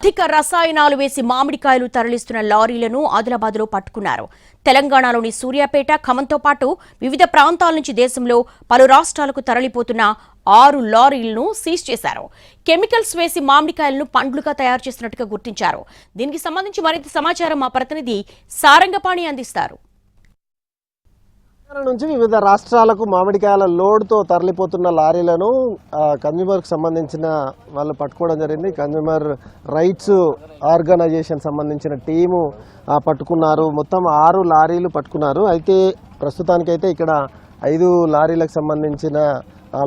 అధిక రసాయనాలు వేసి మామిడికాయలు తరలిస్తున్న లారీలను ఆదిలాబాద్లో పట్టుకున్నారు. తెలంగాణలోని సూర్యాపేట, ఖమ్మంతో పాటు వివిధ ప్రాంతాల నుంచి దేశంలో పలు రాష్ట్రాలకు తరలిపోతున్న 6 లారీలను సీజ్ చేశారు. కెమికల్స్ వేసి మామిడికాయలను పండ్లుగా తయారు చేసినట్టుగా గుర్తించారు. దీనికి సంబంధించి మరింత సమాచారం మా ప్రతినిధి సారంగపాణి అందిస్తారు. నుంచి వివిధ రాష్ట్రాలకు మామిడికాయల లోడ్తో తరలిపోతున్న లారీలను కన్జ్యూమర్కి సంబంధించిన వాళ్ళు పట్టుకోవడం జరిగింది. కన్జ్యూమర్ రైట్స్ ఆర్గనైజేషన్ సంబంధించిన టీము పట్టుకున్నారు. మొత్తం 6 లారీలు పట్టుకున్నారు. అయితే ప్రస్తుతానికైతే ఇక్కడ 5 లారీలకు సంబంధించిన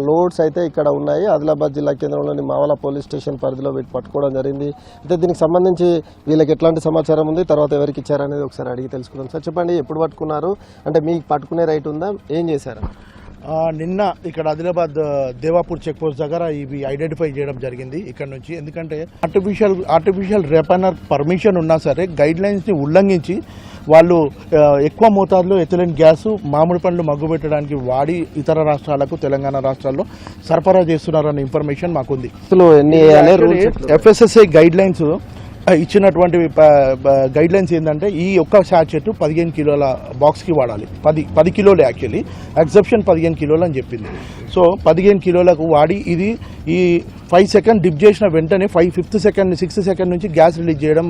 లోడ్స్ అయితే ఇక్కడ ఉన్నాయి. ఆదిలాబాద్ జిల్లా కేంద్రంలోని మావల పోలీస్ స్టేషన్ పరిధిలో వీటి పట్టుకోవడం జరిగింది. అయితే దీనికి సంబంధించి వీళ్ళకి ఎట్లాంటి సమాచారం ఉంది, తర్వాత ఎవరికి ఇచ్చారనేది ఒకసారి అడిగి తెలుసుకుందాం. సార్ చెప్పండి, ఎప్పుడు పట్టుకున్నారు, అంటే మీకు పట్టుకునే రైట్ ఉందా, ఏం చేశారు? నిన్న ఇక్కడ ఆదిలాబాద్ దేవాపూర్ చెక్ పోస్ట్ దగ్గర ఇవి ఐడెంటిఫై చేయడం జరిగింది. ఇక్కడ నుంచి ఎందుకంటే ఆర్టిఫిషియల్ రేపనర్ పర్మిషన్ ఉన్నా సరే గైడ్ లైన్స్ని ఉల్లంఘించి వాళ్ళు ఎక్కువ మోతాదులో ఎథిలిన్ గ్యాస్ మామిడి పండ్లు మగ్గుపెట్టడానికి వాడి ఇతర రాష్ట్రాలకు, తెలంగాణ రాష్ట్రాల్లో సరఫరా చేస్తున్నారన్న ఇన్ఫర్మేషన్ మాకుంది. FSSAI గైడ్ లైన్స్ ఇచ్చినటువంటి గైడ్ లైన్స్ ఏంటంటే ఈ ఒక్క శాచెట్ 15 కిలోల బాక్స్కి వాడాలి. 10 కిలోలు యాక్చువల్లీ, ఎగ్జెప్షన్ 15 కిలోలు అని చెప్పింది. సో 15 కిలోలకు వాడి ఇది ఈ 5 సెకండ్ డిప్ చేసిన వెంటనే 5th సెకండ్ 6th సెకండ్ నుంచి గ్యాస్ రిలీజ్ చేయడం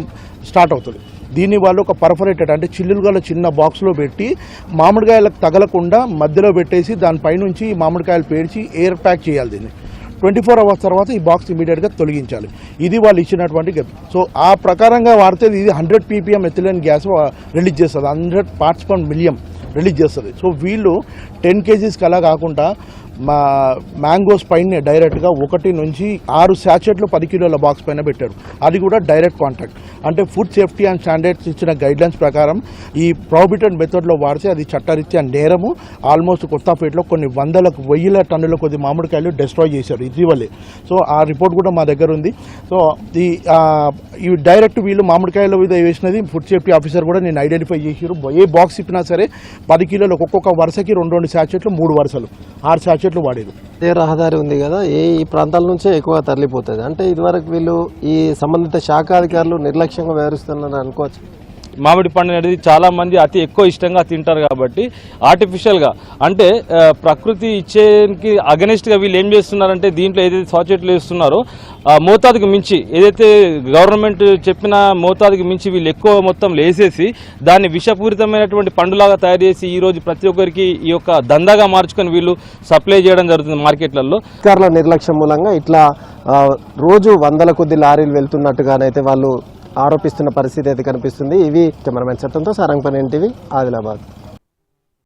స్టార్ట్ అవుతుంది. దీన్ని వాళ్ళు ఒక పర్ఫరేటెడ్ అంటే చిల్లులుగా చిన్న బాక్స్లో పెట్టి మామిడికాయలకు తగలకుండా మధ్యలో పెట్టేసి దానిపైనుంచి మామిడికాయలు పేర్చి ఎయిర్ ప్యాక్ చేయాలి. దీన్ని 24 అవర్స్ తర్వాత ఈ బాక్స్ ఇమీడియట్గా తొలగించాలి. ఇది వాళ్ళు ఇచ్చినటువంటి సో ఆ ప్రకారంగా వాడితే ఇది 100 ppm ఎథిలిన్ గ్యాస్ రిలీజ్ చేస్తుంది, 100 parts per million రిలీజ్ చేస్తుంది. సో వీళ్ళు 10 kgs అలా కాకుండా మా మ్యాంగోస్ పైన డైరెక్ట్గా 1 నుంచి 6 శాచెట్లు 10 కిలోల బాక్స్ పైన పెట్టారు. అది కూడా డైరెక్ట్ కాంటాక్ట్. అంటే ఫుడ్ సేఫ్టీ అండ్ స్టాండర్డ్స్ ఇచ్చిన గైడ్లైన్స్ ప్రకారం ఈ ప్రొహిబిటెడ్ మెథడ్లో వాడితే అది చట్టరీత్యా నేరము. ఆల్మోస్ట్ కొత్తపేటలో కొన్ని 1,000 టన్నుల కొద్ది మామిడికాయలు డిస్ట్రాయ్ చేశారు ఇటీవలే. సో ఆ రిపోర్ట్ కూడా మా దగ్గర ఉంది. సో ఈ డైరెక్ట్ వీళ్ళు మామిడికాయల మీద వేసినది ఫుడ్ సేఫ్టీ ఆఫీసర్ కూడా నేను ఐడెంటిఫై చేసారు. ఏ బాక్స్ ఇప్పినా సరే 10 కిలోలకు ఒక్కొక్క వరుసకి 2 శాచెట్లు 3 వరుసలు 6 శాచెట్లు వాడేది. ఏ రహదారి ఉంది కదా, ఈ ప్రాంతాల నుంచే ఎక్కువ తరలిపోతుంది. అంటే ఇదివరకు వీళ్ళు ఈ సంబంధిత శాఖ అధికారులు నిర్లక్ష్యంగా వ్యవహరిస్తున్నారు అనుకోవచ్చు. మామిడి పండు అనేది చాలా మంది అతి ఎక్కువ ఇష్టంగా తింటారు కాబట్టి ఆర్టిఫిషియల్గా అంటే ప్రకృతి ఇచ్చేకి అగెనిస్ట్గా వీళ్ళు ఏం చేస్తున్నారంటే దీంట్లో ఏదైతే సాచెట్లు వేస్తున్నారో మోతాదుకు మించి ఏదైతే గవర్నమెంట్ చెప్పిన మోతాదుకు మించి వీళ్ళు ఎక్కువ మొత్తం వేసేసి దాన్ని విషపూరితమైనటువంటి పండులాగా తయారు చేసి ఈరోజు ప్రతి ఒక్కరికి ఈ యొక్క దందాగా మార్చుకొని వీళ్ళు సప్లై చేయడం జరుగుతుంది మార్కెట్లలో. అధికారుల నిర్లక్ష్యం మూలంగా ఇట్లా రోజు 100 కొద్ది లారీలు వెళ్తున్నట్టుగానైతే వాళ్ళు ఆరోపిస్తున్న పరిస్థితి అయితే కనిపిస్తుంది. ఇవి కెమెరామెన్ సత్యంతో సారంగపాణి NTV ఆదిలాబాద్.